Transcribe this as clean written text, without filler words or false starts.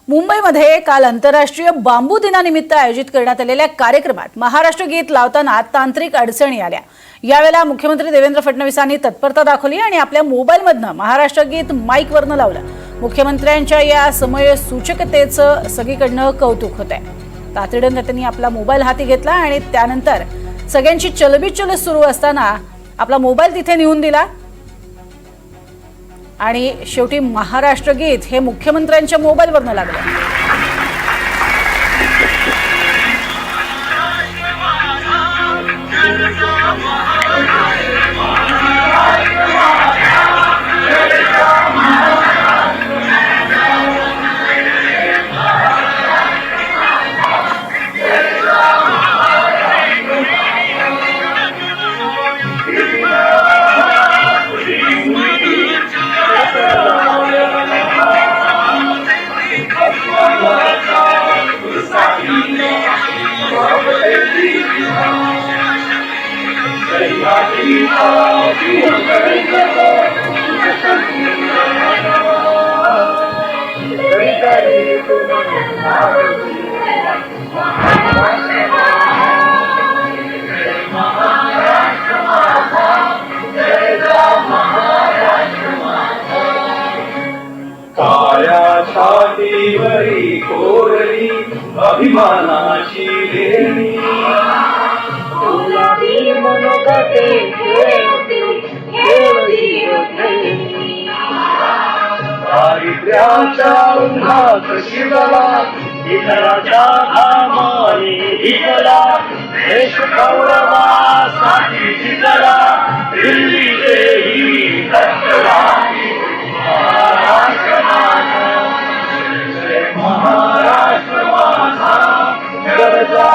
मुंबईमध्ये काल आंतरराष्ट्रीय बांबू दिनानिमित्त आयोजित करण्यात आलेल्या कार्यक्रमात महाराष्ट्र गीत लावताना तांत्रिक अडचणी आल्या। यावेळेला मुख्यमंत्री देवेंद्र फडणवीसांनी तत्परता दाखवली आणि आपल्या मोबाईलमधनं महाराष्ट्र गीत माईकवरनं लावलं। मुख्यमंत्र्यांच्या या समय सूचकतेचं सगळीकडनं कौतुक होतंय। तातडीनं त्यांनी आपला मोबाईल हाती घेतला आणि त्यानंतर सगळ्यांची चलबिचल सुरू असताना आपला मोबाईल तिथे नेऊन दिला आणि शेवटी महाराष्ट्र गीत हे मुख्यमंत्र्यांच्या मोबाईलवरनं लागलं। काळ्या छातीवरी कोरली अभिमानाची लेणी, तुलाही मनोगते दारिद्र्याच्या उन्हात शिवला इतराच्या घामाने भिजला, देश गौरवासाठी जिंकला, दिल्लीचेही कष्टवादी महाराष्ट्र माझा, जय महाराष्ट्र माझा, गरजा